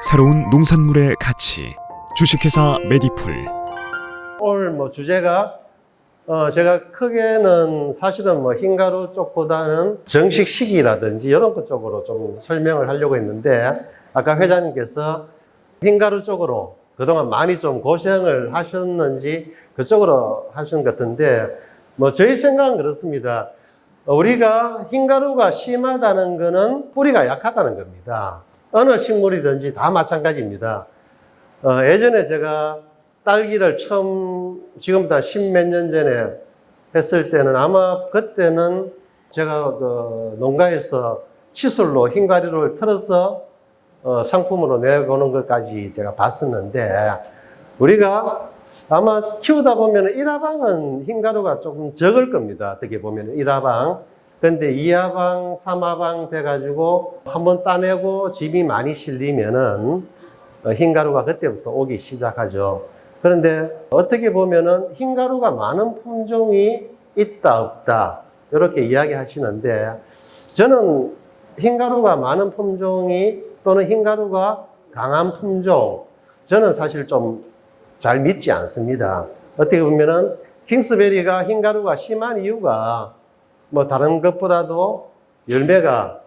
새로운 농산물의 가치. 주식회사 메디풀. 오늘 주제가 제가 크게는 사실은 흰가루 쪽보다는 정식식이라든지 이런 것 쪽으로 좀 설명을 하려고 했는데, 아까 회장님께서 흰가루 쪽으로 그동안 많이 좀 고생을 하셨는지 그쪽으로 하신 것 같은데, 저희 생각은 그렇습니다. 우리가 흰가루가 심하다는 거는 뿌리가 약하다는 겁니다. 어느 식물이든지 다 마찬가지입니다. 예전에 제가 딸기를 처음, 지금부터 10몇 년 전에 했을 때는 아마 그때는 제가 농가에서 치술로 흰가루를 틀어서 상품으로 내보는 것까지 제가 봤었는데, 우리가 아마 키우다 보면 1화방은 흰가루가 조금 적을 겁니다. 어떻게 보면 1화방. 근데 2화방, 3화방 돼가지고 한번 따내고 집이 많이 실리면은 흰가루가 그때부터 오기 시작하죠. 그런데 어떻게 보면은 흰가루가 많은 품종이 있다 없다 이렇게 이야기 하시는데, 저는 흰가루가 많은 품종이 또는 흰가루가 강한 품종, 저는 사실 좀 잘 믿지 않습니다. 어떻게 보면은 킹스베리가 흰가루가 심한 이유가 다른 것보다도 열매가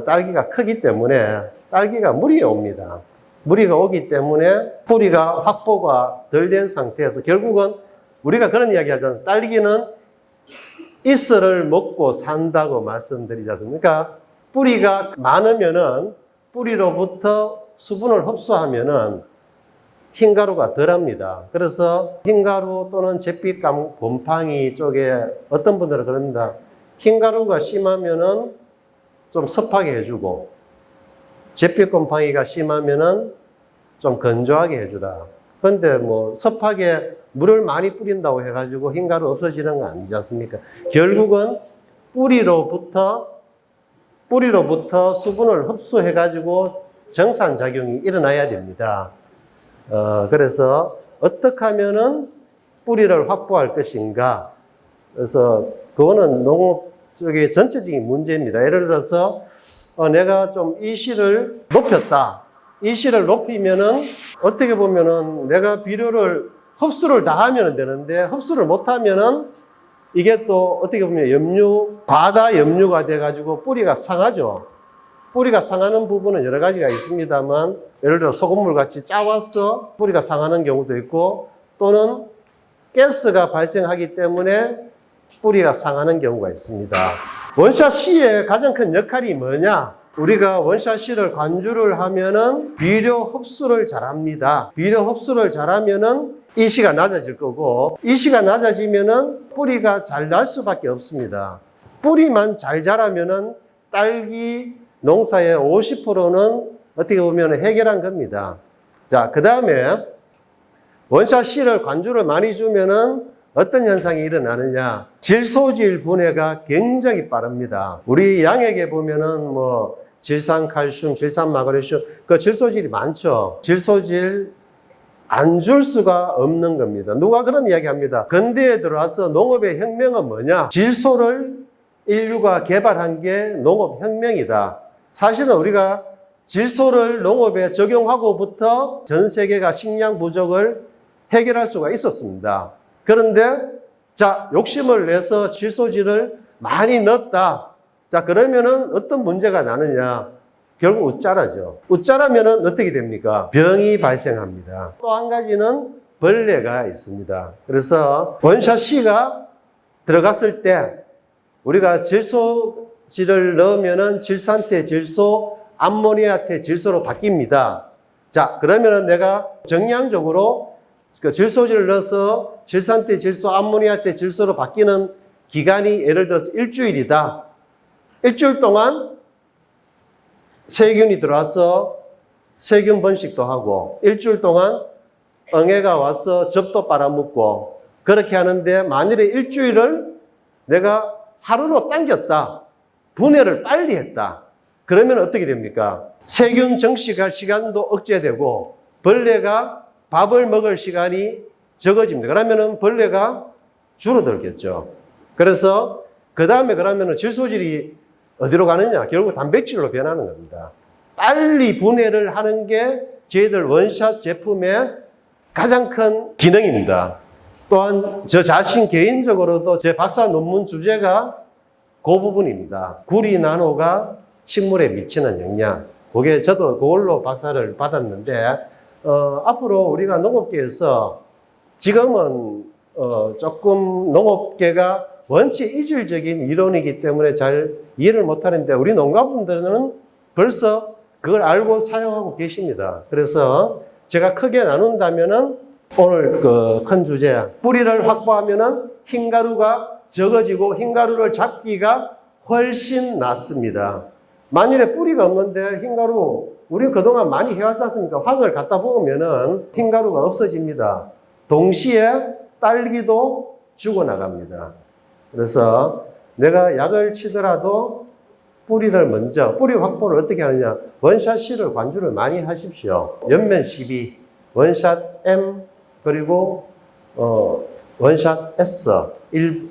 딸기가 크기 때문에 딸기가 무리에 옵니다. 무리가 오기 때문에 뿌리가 확보가 덜 된 상태에서 결국은 우리가 그런 이야기 하잖아요. 딸기는 이슬을 먹고 산다고 말씀드리지 않습니까? 뿌리가 많으면은 뿌리로부터 수분을 흡수하면은 흰가루가 덜 합니다. 그래서 흰가루 또는 잿빛 곰팡이 쪽에 어떤 분들은 그럽니다. 흰가루가 심하면은 좀 습하게 해주고, 잿빛 곰팡이가 심하면은 좀 건조하게 해주라. 그런데 습하게 물을 많이 뿌린다고 해가지고 흰가루 없어지는 건 아니지 않습니까? 결국은 뿌리로부터 수분을 흡수해가지고 정산작용이 일어나야 됩니다. 그래서 어떻게 하면은 뿌리를 확보할 것인가. 그래서 그거는 농업 쪽의 전체적인 문제입니다. 예를 들어서 내가 좀 이실을 높였다. 이실을 높이면은 어떻게 보면은 내가 비료를 흡수를 다 하면 되는데, 흡수를 못 하면은 이게 또 어떻게 보면 과다 염류가 돼가지고 뿌리가 상하죠. 뿌리가 상하는 부분은 여러 가지가 있습니다만, 예를 들어 소금물 같이 짜와서 뿌리가 상하는 경우도 있고, 또는 가스가 발생하기 때문에 뿌리가 상하는 경우가 있습니다. 원샷 C의 가장 큰 역할이 뭐냐? 우리가 원샷 C를 관주를 하면은 비료 흡수를 잘합니다. 비료 흡수를 잘하면은 이시가 낮아질 거고, 이시가 낮아지면은 뿌리가 잘 날 수밖에 없습니다. 뿌리만 잘 자라면은 딸기 농사의 50%는 어떻게 보면 해결한 겁니다. 자, 그 다음에 원샷 C를 관주를 많이 주면은 어떤 현상이 일어나느냐? 질소질 분해가 굉장히 빠릅니다. 우리 양액에 보면은 질산칼슘, 질산마그네슘, 그 질소질이 많죠. 질소질 안 줄 수가 없는 겁니다. 누가 그런 이야기 합니다. 근대에 들어와서 농업의 혁명은 뭐냐? 질소를 인류가 개발한 게 농업혁명이다. 사실은 우리가 질소를 농업에 적용하고부터 전 세계가 식량 부족을 해결할 수가 있었습니다. 그런데 욕심을 내서 질소질을 많이 넣었다. 그러면은 어떤 문제가 나느냐? 결국 웃자라죠. 웃자라면은 어떻게 됩니까? 병이 발생합니다. 또 한 가지는 벌레가 있습니다. 그래서 원샷 C가 들어갔을 때 우리가 질소질을 넣으면은 질산태 질소, 암모니아태 질소로 바뀝니다. 그러면은 내가 정량적으로 그 질소질을 넣어서 질산태 질소, 암모니아태 질소로 바뀌는 기간이 예를 들어서 일주일이다. 일주일 동안 세균이 들어와서 세균 번식도 하고, 일주일 동안 엉애가 와서 즙도 빨아먹고, 그렇게 하는데 만일에 일주일을 내가 하루로 당겼다. 분해를 빨리 했다. 그러면 어떻게 됩니까? 세균 정식할 시간도 억제되고, 벌레가 밥을 먹을 시간이 적어집니다. 그러면은 벌레가 줄어들겠죠. 그래서 그 다음에 그러면은 질소질이 어디로 가느냐? 결국 단백질로 변하는 겁니다. 빨리 분해를 하는 게 저희들 원샷 제품의 가장 큰 기능입니다. 또한 저 자신 개인적으로도 제 박사 논문 주제가 그 부분입니다. 구리 나노가 식물에 미치는 영향. 그게 저도 그걸로 박사를 받았는데, 앞으로 우리가 농업계에서 지금은 조금 농업계가 원체 이질적인 이론이기 때문에 잘 이해를 못하는데, 우리 농가분들은 벌써 그걸 알고 사용하고 계십니다. 그래서 제가 크게 나눈다면은 오늘 그 큰 주제, 뿌리를 확보하면은 흰가루가 적어지고 흰가루를 잡기가 훨씬 낫습니다. 만일에 뿌리가 없는데 흰가루, 우리 그동안 많이 해왔지 않습니까? 황을 갖다 부으면은 흰가루가 없어집니다. 동시에 딸기도 죽어나갑니다. 그래서 내가 약을 치더라도 뿌리를 먼저, 뿌리 확보를 어떻게 하느냐. 원샷 C를 관주를 많이 하십시오. 옆면 12, 원샷 M, 그리고 원샷 S, 1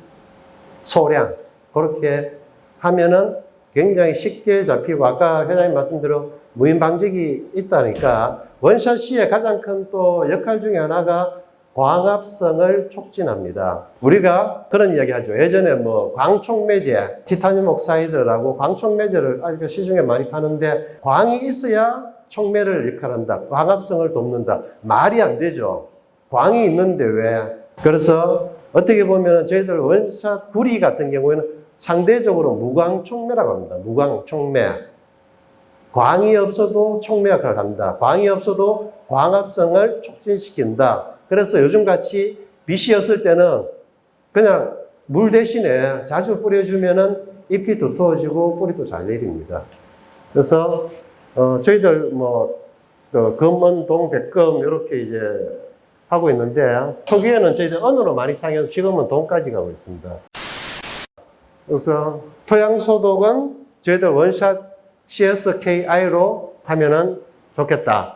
소량. 그렇게 하면은 굉장히 쉽게 잡히고, 아까 회장님 말씀대로 무인 방직이 있다니까, 원샷 C의 가장 큰 또 역할 중에 하나가 광합성을 촉진합니다. 우리가 그런 이야기 하죠. 예전에 뭐 광촉매제, 티타늄 옥사이드라고 광촉매제를 아직도 시중에 많이 파는데, 광이 있어야 촉매를 역할한다. 광합성을 돕는다. 말이 안 되죠. 광이 있는데 왜? 그래서 어떻게 보면 저희들 원샷 구리 같은 경우에는 상대적으로 무광촉매라고 합니다. 무광촉매. 광이 없어도 촉매 역할을 한다. 광이 없어도 광합성을 촉진시킨다. 그래서 요즘같이 빛이 없을 때는 그냥 물 대신에 자주 뿌려주면은 잎이 두터워지고 뿌리도 잘 내립니다. 그래서 저희들 뭐 금원동 백금 이렇게 이제 하고 있는데, 초기에는 저희들 언어로 많이 사용해서 지금은 동까지 가고 있습니다. 그래서 토양 소독은 저희들 원샷 CSKI로 하면은 좋겠다.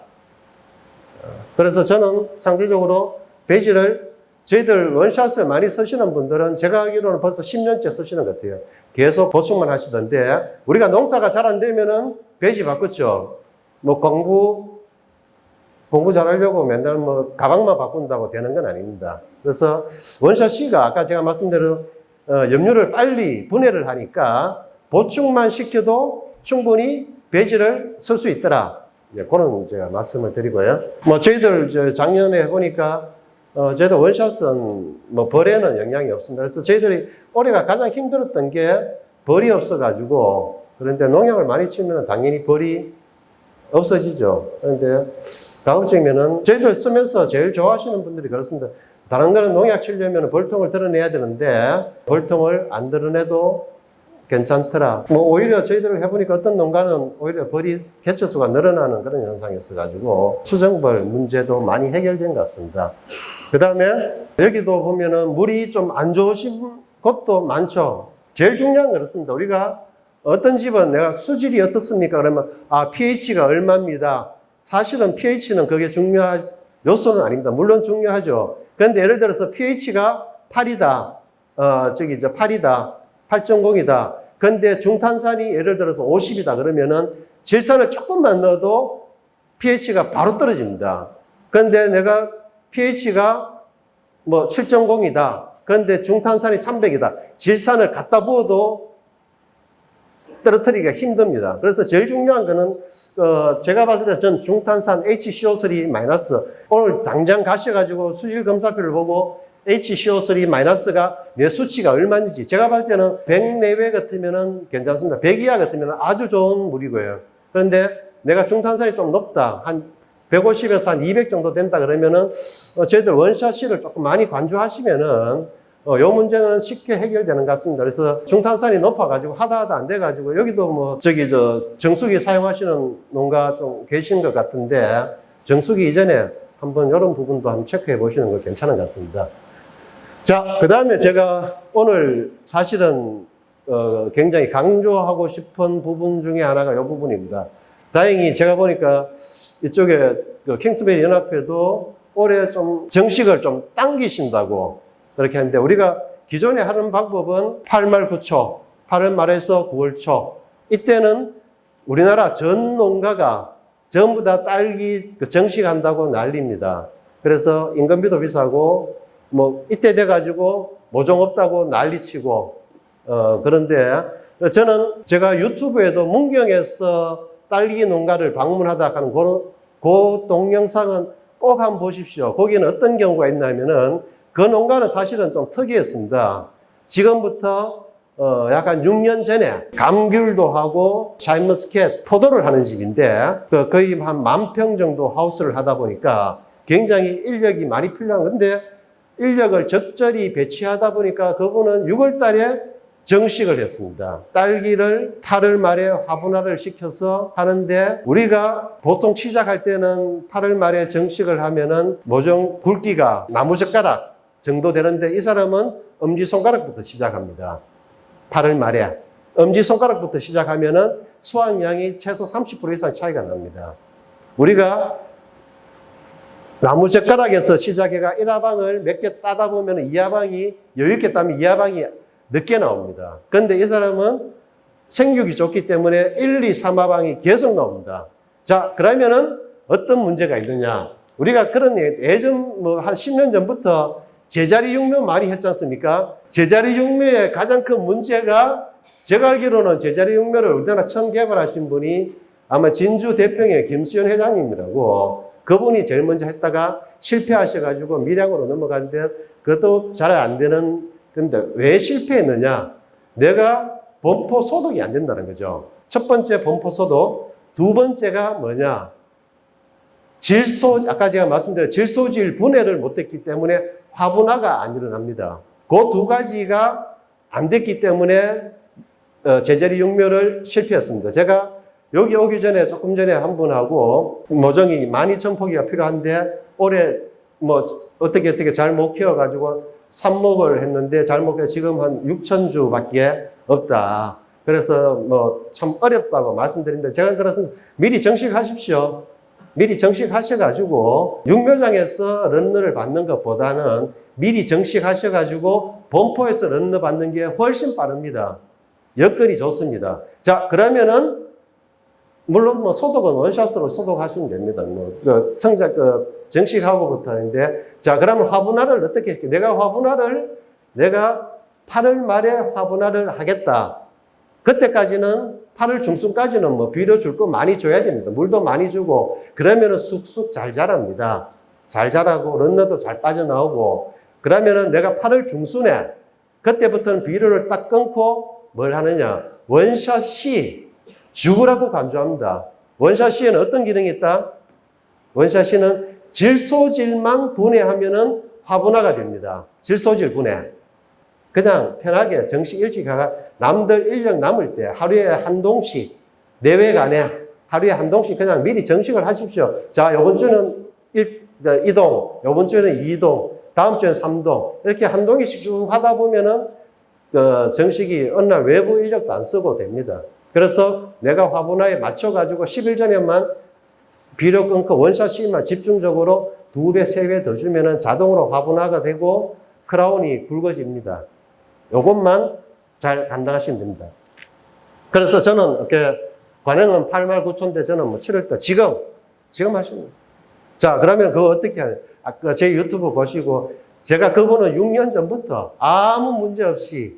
그래서 저는 상대적으로 배지를 저희들 원샷을 많이 쓰시는 분들은 제가 알기로는 벌써 10년째 쓰시는 것 같아요. 계속 보충만 하시던데, 우리가 농사가 잘 안 되면은 배지 바꾸죠. 뭐 공부 잘하려고 맨날 뭐 가방만 바꾼다고 되는 건 아닙니다. 그래서 원샷 C가 아까 제가 말씀드린 염류를 빨리 분해를 하니까 보충만 시켜도 충분히 배지를 쓸 수 있더라. 그런 제가 말씀을 드리고요. 뭐 저희들 작년에 해보니까 저희들 원샷은 뭐 벌에는 영향이 없습니다. 그래서 저희들이 올해가 가장 힘들었던 게 벌이 없어가지고, 그런데 농약을 많이 치면 당연히 벌이 없어지죠. 그런데 다음쯤에는 저희들 쓰면서 제일 좋아하시는 분들이 그렇습니다. 다른 거는 농약 치려면 벌통을 드러내야 되는데 벌통을 안 드러내도 괜찮더라. 뭐 오히려 저희들 해보니까 어떤 농가는 오히려 벌이 개체수가 늘어나는 그런 현상이 있어가지고 수정벌 문제도 많이 해결된 것 같습니다. 그 다음에 여기도 보면은 물이 좀 안 좋으신 곳도 많죠. 제일 중요한 건 그렇습니다. 우리가 어떤 집은 내가 수질이 어떻습니까? 그러면 pH가 얼마입니다. 사실은 pH는 그게 중요한 요소는 아닙니다. 물론 중요하죠. 그런데 예를 들어서 pH가 8이다. 8이다. 8.0이다. 그런데 중탄산이 예를 들어서 50이다. 그러면은 질산을 조금만 넣어도 pH가 바로 떨어집니다. 그런데 내가 pH가 뭐 7.0이다. 그런데 중탄산이 300이다. 질산을 갖다 부어도 떨어뜨리기가 힘듭니다. 그래서 제일 중요한 거는 제가 봤을 때 전 중탄산 HCO3- 오늘 당장 가셔가지고 수질 검사표를 보고 HCO3- 내 수치가 얼마인지, 제가 봤을 때는 100 내외 같으면은 괜찮습니다. 100 이하 같으면 아주 좋은 물이고요. 그런데 내가 중탄산이 좀 높다, 한 150에서 한 200 정도 된다 그러면은 저희들 원샷 C를 조금 많이 관주하시면은 요 문제는 쉽게 해결되는 것 같습니다. 그래서 중탄산이 높아가지고 하다 안 돼가지고, 여기도 뭐 정수기 사용하시는 농가 좀 계신 것 같은데, 정수기 이전에 한번 이런 부분도 한번 체크해 보시는 거 괜찮은 것 같습니다. 자, 그 다음에 제가 오늘 사실은 굉장히 강조하고 싶은 부분 중에 하나가 이 부분입니다. 다행히 제가 보니까 이쪽에 킹스베리 연합회도 올해 좀 정식을 좀 당기신다고 그렇게 하는데, 우리가 기존에 하는 방법은 8말 9초, 8월 말에서 9월 초, 이때는 우리나라 전 농가가 전부 다 딸기 정식한다고 난립니다. 그래서 인건비도 비싸고, 뭐, 이때 돼가지고 모종 없다고 난리치고, 그런데 저는 제가 유튜브에도 문경에서 딸기 농가를 방문하다 하는 그 동영상은 꼭 한번 보십시오. 거기는 어떤 경우가 있냐면은 그 농가는 사실은 좀 특이했습니다. 지금부터 약간 6년 전에 감귤도 하고 샤인머스켓 포도를 하는 집인데 거의 한 10,000평 정도 하우스를 하다 보니까 굉장히 인력이 많이 필요한 건데 인력을 적절히 배치하다 보니까 그분은 6월 달에 정식을 했습니다. 딸기를 8월 말에 화분화를 시켜서 하는데 우리가 보통 시작할 때는 8월 말에 정식을 하면은 모종 굵기가 나무젓가락 정도 되는데 이 사람은 엄지손가락부터 시작합니다. 8월 말에 엄지손가락부터 시작하면은 수확량이 최소 30% 이상 차이가 납니다. 우리가 나무젓가락에서 시작해가 1화방을 몇 개 따다 보면 2화방이 여유있게 따면 2화방이 늦게 나옵니다. 그런데 이 사람은 생육이 좋기 때문에 1, 2, 3화방이 계속 나옵니다. 자, 그러면은 어떤 문제가 있느냐? 우리가 그런 예전 뭐 한 10년 전부터 제자리 육묘 많이 했지 않습니까? 제자리 육묘의 가장 큰 문제가 제가 알기로는 제자리 육묘를 우리나라 처음 개발하신 분이 아마 진주 대평의 김수현 회장님이라고 그분이 제일 먼저 했다가 실패하셔가지고 밀양으로 넘어갔는데 그것도 잘 안 되는 근데 왜 실패했느냐? 내가 범포 소독이 안 된다는 거죠. 첫 번째 범포 소독, 두 번째가 뭐냐? 아까 제가 말씀드린 질소질 분해를 못했기 때문에 화분화가 안 일어납니다. 그 두 가지가 안 됐기 때문에 제자리 육묘를 실패했습니다. 제가 여기 오기 전에 조금 전에 한 분하고 모종이 12,000포기가 필요한데 올해 뭐 어떻게 잘 못 키워가지고 삽목을 했는데 잘 못 키워 지금 한 6,000주밖에 없다. 그래서 뭐 참 어렵다고 말씀드린데 제가 그래서 미리 정식하십시오. 미리 정식하셔가지고 육묘장에서 런너를 받는 것보다는 미리 정식하셔가지고 범포에서 런너 받는 게 훨씬 빠릅니다. 여건이 좋습니다. 자, 그러면은 물론 뭐 소독은 원샷으로 소독하시면 됩니다. 뭐 정식하고부터인데 자, 그러면 화분화를 어떻게 할게요? 내가 8월 말에 화분화를 하겠다. 그때까지는 8월 중순까지는 뭐 비료 줄 거 많이 줘야 됩니다. 물도 많이 주고 그러면은 쑥쑥 잘 자랍니다. 잘 자라고 런너도 잘 빠져나오고 그러면은 내가 8월 중순에 그때부터는 비료를 딱 끊고 뭘 하느냐? 원샷 C 죽으라고 강조합니다. 원샷 C에는 어떤 기능이 있다? 원샷 C는 질소질만 분해하면은 화분화가 됩니다. 질소질 분해. 그냥 편하게 정식 일찍 가가 남들 인력 남을 때 하루에 한 동씩 내외간에 하루에 한 동씩 그냥 미리 정식을 하십시오. 자, 요번 주는 2동, 요번 주는 2동, 다음 주는 3동 이렇게 한 동씩 쭉 하다 보면은 정식이 어느 날 외부 인력도 안 쓰고 됩니다. 그래서 내가 화분화에 맞춰가지고 10일 전에만 비료 끊고 원샷 C만 집중적으로 2배, 3배 더 주면은 자동으로 화분화가 되고 크라운이 굵어집니다. 요것만 잘 감당하시면 됩니다. 그래서 저는 이렇게 관행은 8만 9천대 저는 뭐 7월달 지금 하시면 돼요. 자, 그러면 그거 어떻게 하냐? 아까 제 유튜브 보시고 제가 그분은 6년 전부터 아무 문제 없이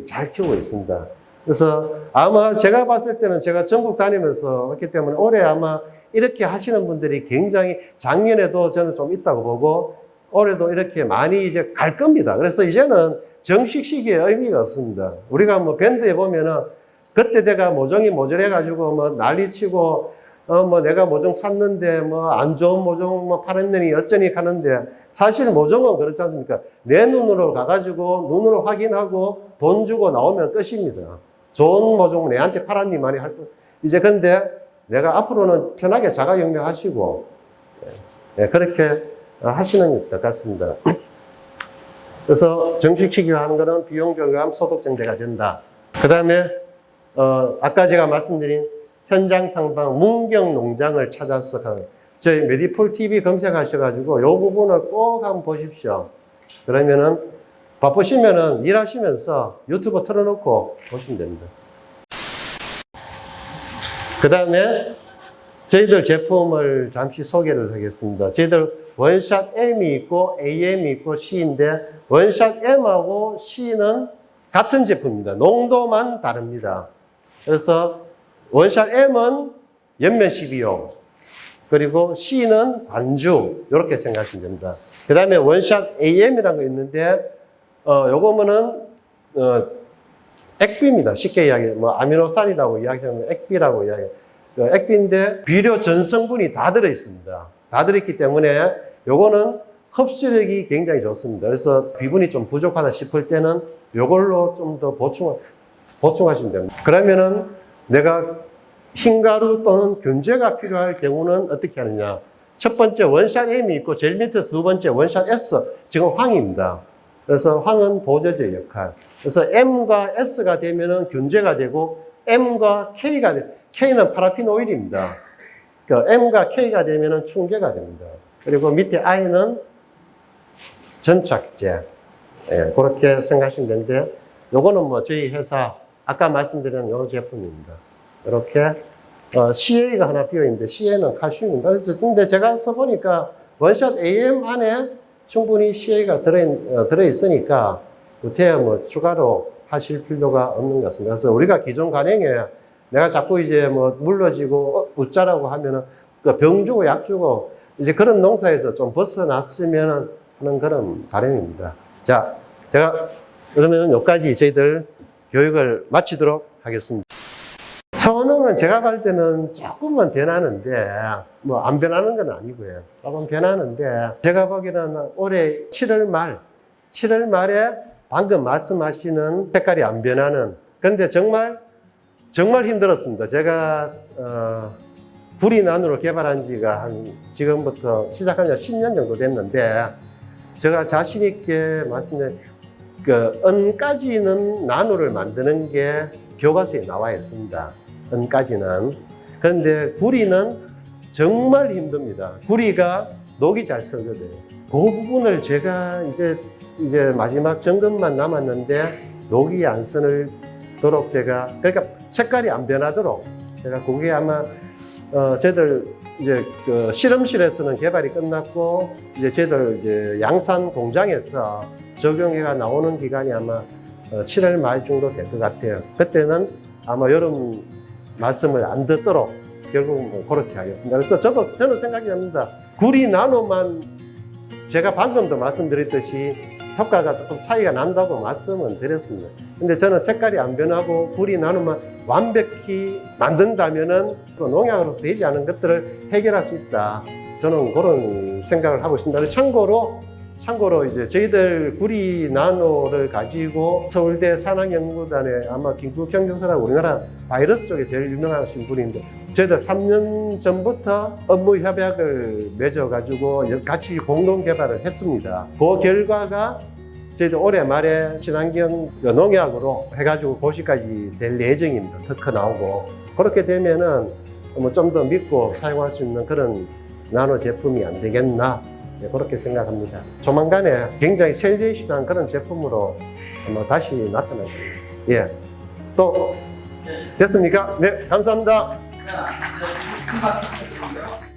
잘 키우고 있습니다. 그래서 아마 제가 봤을 때는 제가 전국 다니면서 그렇기 때문에 올해 아마 이렇게 하시는 분들이 굉장히 작년에도 저는 좀 있다고 보고 올해도 이렇게 많이 이제 갈 겁니다. 그래서 이제는 정식 시기에 의미가 없습니다. 우리가 뭐 밴드에 보면은 그때 내가 모종이 모자래가지고 뭐 난리치고 뭐 내가 모종 샀는데 뭐 안 좋은 모종 뭐 팔았느니 어쩌니 하는데 사실 모종은 그렇지 않습니까? 내 눈으로 가가지고 눈으로 확인하고 돈 주고 나오면 끝입니다. 좋은 모종은 내한테 팔았니만이 할 거. 이제 근데 내가 앞으로는 편하게 자가격리 하시고 그렇게 하시는 것 같습니다. 그래서 정식시키고 하는 거는 비용 절감 소독 정제가 된다. 그 다음에 아까 제가 말씀드린 현장 탐방 문경 농장을 찾아서 가는 저희 메디풀 TV 검색하셔가지고 이 부분을 꼭 한번 보십시오. 그러면은 바쁘시면은 일하시면서 유튜브 틀어놓고 보시면 됩니다. 그 다음에 저희들 제품을 잠시 소개를 하겠습니다. 저희들 원샷 M이 있고 AM이 있고 C인데 원샷 M하고 C는 같은 제품입니다. 농도만 다릅니다. 그래서 원샷 M은 연면 12호 그리고 C는 반주 이렇게 생각하시면 됩니다. 그 다음에 원샷 AM이라는 거 있는데 요거는 액비입니다. 쉽게 이야기해요. 뭐 아미노산이라고 이야기하면 액비라고 이야기해요. 액비인데 비료 전 성분이 다 들어 있습니다. 다 들어있기 때문에 요거는 흡수력이 굉장히 좋습니다. 그래서 비분이 좀 부족하다 싶을 때는 요걸로 좀 더 보충하시면 됩니다. 그러면은 내가 흰가루 또는 균제가 필요할 경우는 어떻게 하느냐. 첫 번째 원샷 M이 있고 제일 밑에 두 번째 원샷 S, 지금 황입니다. 그래서 황은 보조제 역할. 그래서 M과 S가 되면은 균제가 되고 M과 K가 돼. K는 파라핀 오일입니다. 그러니까 M과 K가 되면은 충제가 됩니다. 그리고 밑에 I는 전착제. 예, 그렇게 생각하시면 되는데, 요거는 뭐 저희 회사 아까 말씀드린 요 제품입니다. 이렇게 CA가 하나 비어 있는데 CA는 칼슘입니다. 그래서 근데 제가 써보니까 원샷 AM 안에 충분히 CA가 들어 있으니까 구태여 뭐 추가로 하실 필요가 없는 것 같습니다. 그래서 우리가 기존 관행에 내가 자꾸 이제 뭐 물러지고 웃자라고 하면은 그 병 주고 약 주고 이제 그런 농사에서 좀 벗어났으면 하는 그런 바람입니다. 자, 제가 그러면 여기까지 저희들 교육을 마치도록 하겠습니다. 효능은 제가 봤을 때는 조금만 변하는데 뭐 안 변하는 건 아니고요. 조금 변하는데 제가 보기에는 올해 7월 말에 방금 말씀하시는 색깔이 안 변하는, 그런데 정말 힘들었습니다. 제가 구리나노를 개발한 지가 지금부터 시작한 지 10년 정도 됐는데 제가 자신 있게 말씀드린 N까지는 나노를 만드는 게 교과서에 나와 있습니다. N까지는. 그런데 구리는 정말 힘듭니다. 구리가 녹이 잘 쓰거든요. 그 부분을 제가 이제 마지막 점검만 남았는데 녹이 안 쓰도록 그러니까 색깔이 안 변하도록 제가 그게 아마 저희들 이제 그 실험실에서는 개발이 끝났고 이제 저희들 이제 양산 공장에서 적용해가 나오는 기간이 아마 7월 말 정도 될 것 같아요. 그때는 아마 여름 말씀을 안 듣도록 결국 뭐 그렇게 하겠습니다. 그래서 저는 생각이 납니다. 구리 나노만 제가 방금도 말씀드렸듯이 효과가 조금 차이가 난다고 말씀은 드렸습니다. 근데 저는 색깔이 안 변하고 구리 나노만 완벽히 만든다면은 또 농약으로 되지 않은 것들을 해결할 수 있다. 저는 그런 생각을 하고 있습니다. 참고로 이제 저희들 구리 나노를 가지고 서울대 산학연구단에 아마 김국형 교수라고 우리나라 바이러스 쪽에 제일 유명하신 분인데 저희들 3년 전부터 업무 협약을 맺어가지고 같이 공동 개발을 했습니다. 그 결과가 저희들 올해 말에 친환경 농약으로 해가지고 고시까지 될 예정입니다. 특허 나오고. 그렇게 되면은 뭐 좀 더 믿고 사용할 수 있는 그런 나노 제품이 안 되겠나. 네, 그렇게 생각합니다. 조만간에 굉장히 센세이션한 그런 제품으로 아마 다시 나타날 겁니다. 예. 또, 됐습니까? 네, 감사합니다. 자, 큰 박수 부탁드리고요.